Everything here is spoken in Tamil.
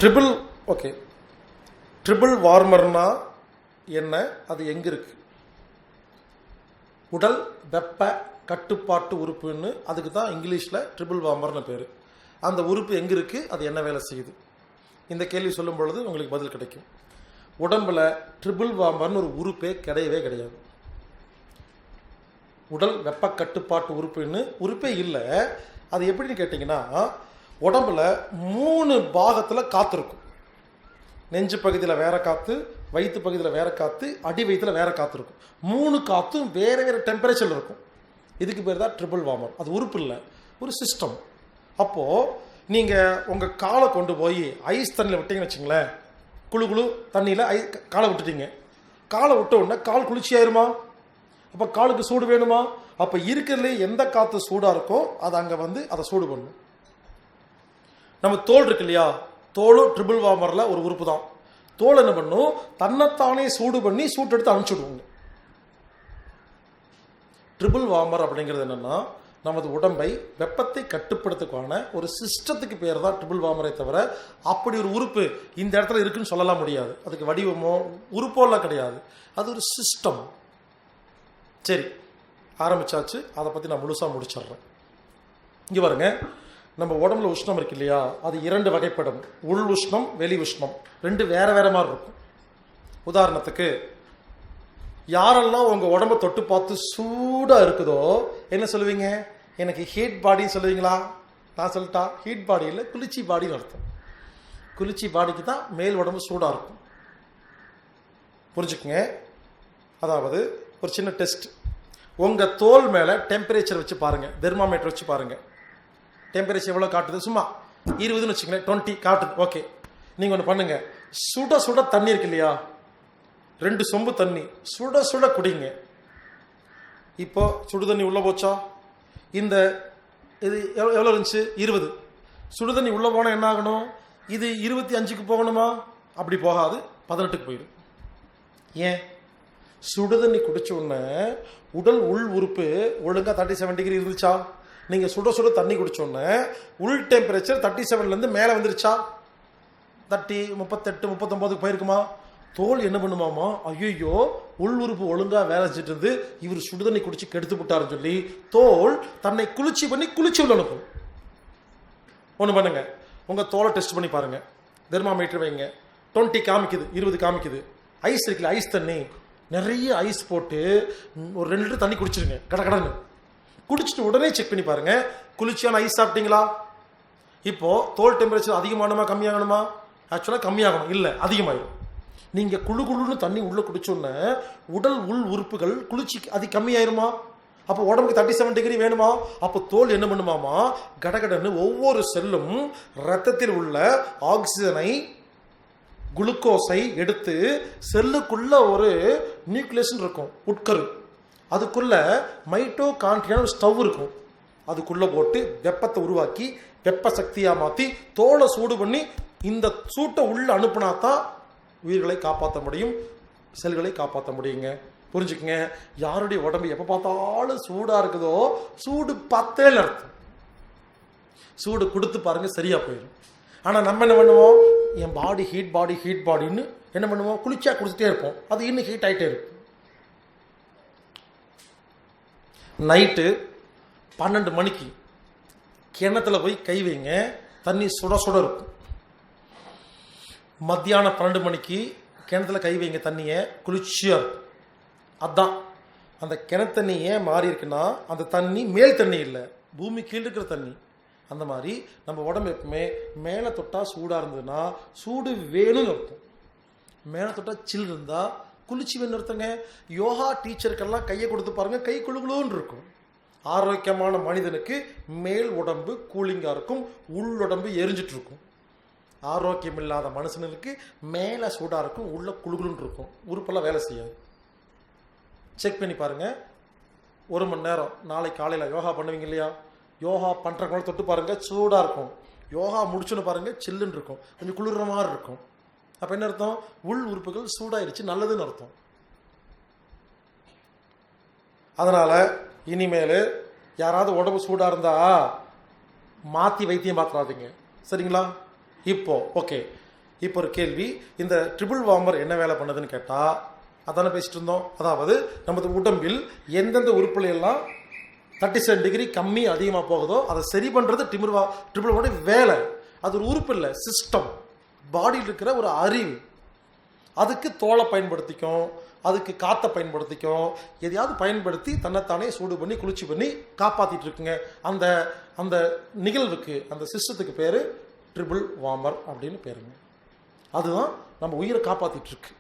ட்ரிபிள் ஓகே ட்ரிபிள் வார்மர்னா என்ன, அது எங்கே இருக்குது? உடல் வெப்ப கட்டுப்பாட்டு உறுப்புன்னு அதுக்கு தான் இங்கிலீஷில் ட்ரிபிள் வார்மர்னு பேர். அந்த உறுப்பு எங்கே இருக்குது, அது என்ன வேலை செய்யுது? இந்த கேள்வி சொல்லும் பொழுது உங்களுக்கு பதில் கிடைக்கும். உடம்பில் ட்ரிபிள் வார்மர்னு ஒரு உறுப்பே கிடையவே கிடையாது. உடல் வெப்ப கட்டுப்பாட்டு உறுப்புன்னு உறுப்பே இல்லை. அது எப்படின்னு கேட்டிங்கன்னா, உடம்புல 3 பாகத்தில் காற்று இருக்கும். நெஞ்சு பகுதியில் வேற காற்று, வயிற்று பகுதியில் வேற காற்று, அடி வயிற்றில் வேற காற்று இருக்கும். 3 காற்றும் வேறு வேறு டெம்பரேச்சரில் இருக்கும். இதுக்கு பேர் தான் ட்ரிபிள் வார்மர். அது உறுப்பு இல்லை, ஒரு சிஸ்டம். அப்போது நீங்கள் உங்கள் காலை கொண்டு போய் ஐஸ் தண்ணியில் விட்டீங்கன்னு வச்சுங்களேன், குழு குழு தண்ணியில் காலை விட்டுட்டீங்க. காலை விட்ட உடனே கால் குளிர்ச்சியாயிருமா? அப்போ காலுக்கு சூடு வேணுமா? அப்போ இருக்கிறதுலே எந்த காற்று சூடாக இருக்கோ அது அங்கே வந்து அதை சூடு பண்ணும். நம்ம தோல் இருக்கு இல்லையா, தோலும் ட்ரிபிள் வார்மரில் ஒரு உறுப்பு தான். தோல் என்ன பண்ணும், தன்னைத்தானே சூடு பண்ணி சூட்டு எடுத்து அனுப்பிச்சுடுவோங்க. ட்ரிபிள் வார்மர் அப்படிங்கிறது என்னென்னா, நமது உடம்பை வெப்பத்தை கட்டுப்படுத்துக்கான ஒரு சிஸ்டத்துக்கு பேர் தான் ட்ரிபிள் வார்மரை தவிர அப்படி ஒரு உறுப்பு இந்த இடத்துல இருக்குன்னு சொல்லலாம் முடியாது. அதுக்கு வடிவமோ உறுப்போலாம் கிடையாது. அது ஒரு சிஸ்டம். சரி, ஆரம்பிச்சாச்சு. அதை பற்றி நான் முழுசாக முடிச்சிடுறேன். இங்கே பாருங்க, நம்ம உடம்புல உஷ்ணம் இருக்கு இல்லையா, அது 2 வகைப்படும். உள் உஷ்ணம், வெளி உஷ்ணம். 2 வேற வேற மாதிரி இருக்கும். உதாரணத்துக்கு, யாரெல்லாம் உங்கள் உடம்பை தொட்டு பார்த்து சூடாக இருக்குதோ என்ன சொல்லுவீங்க? எனக்கு ஹீட் பாடின்னு சொல்லுவீங்களா? நான் சொல்லிட்டா ஹீட் பாடி இல்லை, குளிர்ச்சி பாடின்னு அர்த்தம். குளிர்ச்சி பாடிக்கு தான் மேல் உடம்பு சூடாக இருக்கும். புரிஞ்சுக்குங்க. அதாவது ஒரு சின்ன டெஸ்ட். உங்கள் தோல் மேலே டெம்பரேச்சர் வச்சு பாருங்கள், தெர்மாமீட்டர் வச்சு பாருங்கள். டெம்பரேச்சர் எவ்வளோ காட்டுது? சும்மா 20ன்னு வச்சுக்கங்களேன், 20 காட்டுது. ஓகே, நீங்கள் ஒன்று பண்ணுங்கள். சுட சுட தண்ணி இருக்கு இல்லையா, 2 சொம்பு தண்ணி சுட சுட குடிங்க. இப்போ சுடு தண்ணி உள்ளே போச்சா? இந்த இது எவ்வளோ இருந்துச்சு? 20. சுடு தண்ணி உள்ளே போனால் என்ன ஆகணும்? இது 25க்கு போகணுமா? அப்படி போகாது, 18க்கு போயிடும். ஏன்? சுடு தண்ணி குடிச்ச உடனே உடல் உள் உறுப்பு ஒழுங்காக 37 டிகிரி இருந்துச்சா? நீங்கள் சுட சுட தண்ணி குடிச்சோன்னே உள் டெம்பரேச்சர் 37லேருந்து மேலே வந்துருச்சா? 30, 38, 39க்கு போயிருக்குமா? தோல் என்ன பண்ணுமாமா, ஐயோ உள் உறுப்பு ஒழுங்காக வேலை செஞ்சுட்டு இருந்து இவர் சுடு தண்ணி குடிச்சு கெடுத்து விட்டாருன்னு சொல்லி தோல் தன்னை குளிர்ச்சி பண்ணி குளிர்ச்சி உள்ள அனுப்பும். ஒன்று பண்ணுங்க, உங்கள் தோலை டெஸ்ட் பண்ணி பாருங்கள். தெர்மாமீட்டர் வைங்க, 20 காமிக்குது, 20 காமிக்குது. ஐஸ் இருக்குல்ல, ஐஸ் தண்ணி, நிறைய ஐஸ் போட்டு ஒரு 2 லிட்டர் தண்ணி குடிச்சிருங்க. கடன்னு குடிச்சிட்டு உடனே செக் பண்ணி பாருங்க, குளிர்ச்சியான ஐஸ் சாப்பிட்டீங்களா? இப்போ தோல் டெம்பரேச்சர் அதிகமானுமா கம்மியாகணுமா? ஆக்சுவலாக கம்மியாகணும், இல்லை அதிகமாயிடும். நீங்கள் குழு குழுன்னு தண்ணி உள்ளே குடிச்சோன்னே உடல் உள் உறுப்புகள் குளிர்ச்சி அது கம்மியாயிருமா? அப்போ உடம்புக்கு 37 டிகிரி வேணுமா? அப்போ தோல் என்ன பண்ணுமாமா, கடகடன்னு ஒவ்வொரு செல்லும் ரத்தத்தில் உள்ள ஆக்சிஜனை குளுக்கோஸை எடுத்து செல்லுக்குள்ள ஒரு நியூக்ளியஸ் இருக்கும், உட்கரு. அதுக்குள்ள மைட்டோகாண்ட்ரியான ஒரு ஸ்டவ் இருக்கும். அதுக்குள்ள போட்டு வெப்பத்தை உருவாக்கி வெப்ப சக்தியாக மாற்றி தோலை சூடு பண்ணி இந்த சூட்டை உள்ள அனுப்புனா தான் உயிர்களை காப்பாற்ற முடியும், செல்களை காப்பாற்ற முடியுங்க. புரிஞ்சுக்குங்க. யாருடைய உடம்பு எப்போ பார்த்தாலும் சூடாக இருக்குதோ சூடு பத்தேன்னு அர்த்தம். சூடு கொடுத்து பாருங்க, சரியா போயிடும். ஆனால் நம்ம என்ன பண்ணுவோம், என் பாடி ஹீட் பாடின்னு என்ன பண்ணுவோம், குளிச்சா குடிச்சிட்டே இருப்போம். அது இன்னும் ஹீட் ஆகிட்டே இருக்கும். நைட்டு 12 மணிக்கு கிணத்துல போய் கை வைங்க, தண்ணி சுட சுட இருக்கும். மத்தியானம் 12 மணிக்கு கிணத்துல கை வைங்க, தண்ணியை குளிர்ச்சியாக இருக்கும். அதுதான் அந்த கிணத்து தண்ணி ஏன் மாறி இருக்குன்னா, அந்த தண்ணி மேல் தண்ணி இல்லை, பூமி கீழ் இருக்கிற தண்ணி. அந்த மாதிரி நம்ம உடம்பு எப்பவுமே மேலே தொட்டால் சூடாக இருந்ததுன்னா சூடு வேணும்னு அர்த்தம், மேலே தொட்டால் சில் இருந்தால் குளிர்ச்சி வேணும்னு அர்த்தங்க. யோகா டீச்சருக்கெல்லாம் கையை கொடுத்து பாருங்கள், கை குழுகுலுன்னு இருக்கும். ஆரோக்கியமான மனிதனுக்கு மேல் உடம்பு கூலிங்காக இருக்கும், உள்ளுடம்பு எரிஞ்சிட்டு இருக்கும். ஆரோக்கியம் இல்லாத மனுஷனுக்கு மேலே சூடாக இருக்கும், உள்ள குழுகுலுன்னு இருக்கும், உறுப்பெல்லாம் வேலை செய்யாது. செக் பண்ணி பாருங்கள். 1 மணி நேரம் நாளைக்கு காலையில் யோகா பண்ணுவீங்க இல்லையா, யோகா பண்ணுறவங்கள தொட்டு பாருங்கள், சூடாக இருக்கும். யோகா முடிச்சுன்னு பாருங்கள், சில்லுன்னு இருக்கும், கொஞ்சம் குளிர்ற மாதிரி இருக்கும். அப்போ என்ன அர்த்தம், உள் உறுப்புகள் சூடாயிருச்சு, நல்லதுன்னு அர்த்தம். அதனால் இனிமேல் யாராவது உடம்பு சூடாக இருந்தால் மாற்றி வைத்தியம் மாற்றாதீங்க, சரிங்களா? இப்போ ஓகே, இப்போ ஒரு கேள்வி, இந்த ட்ரிபிள் வார்மர் என்ன வேலை பண்ணுதுன்னு கேட்டால் அதானே பேசிட்டு இருந்தோம். அதாவது நமது உடம்பில் எந்தெந்த உறுப்புல எல்லாம் 37 டிகிரி கம்மி அதிகமாக போகுதோ அதை சரி பண்ணுறது ட்ரிபிள் வார்மருடைய வேலை. அது ஒரு உறுப்பு இல்லை, சிஸ்டம், பாடியில் இருக்கிற ஒரு அறிவு. அதுக்கு தோலை பயன்படுத்திக்கும், அதுக்கு காற்றை பயன்படுத்திக்கும், எதையாவது பயன்படுத்தி தன்னைத்தானே சூடு பண்ணி குளிர்ச்சி பண்ணி காப்பாற்றிட்டு இருக்குங்க. அந்த அந்த நிகழ்வுக்கு, அந்த சிஸ்டத்துக்கு பேர் ட்ரிபிள் வார்மர் அப்படின்னு பேருங்க. அதுதான் நம்ம உயிரை காப்பாற்றிட்டு இருக்கு.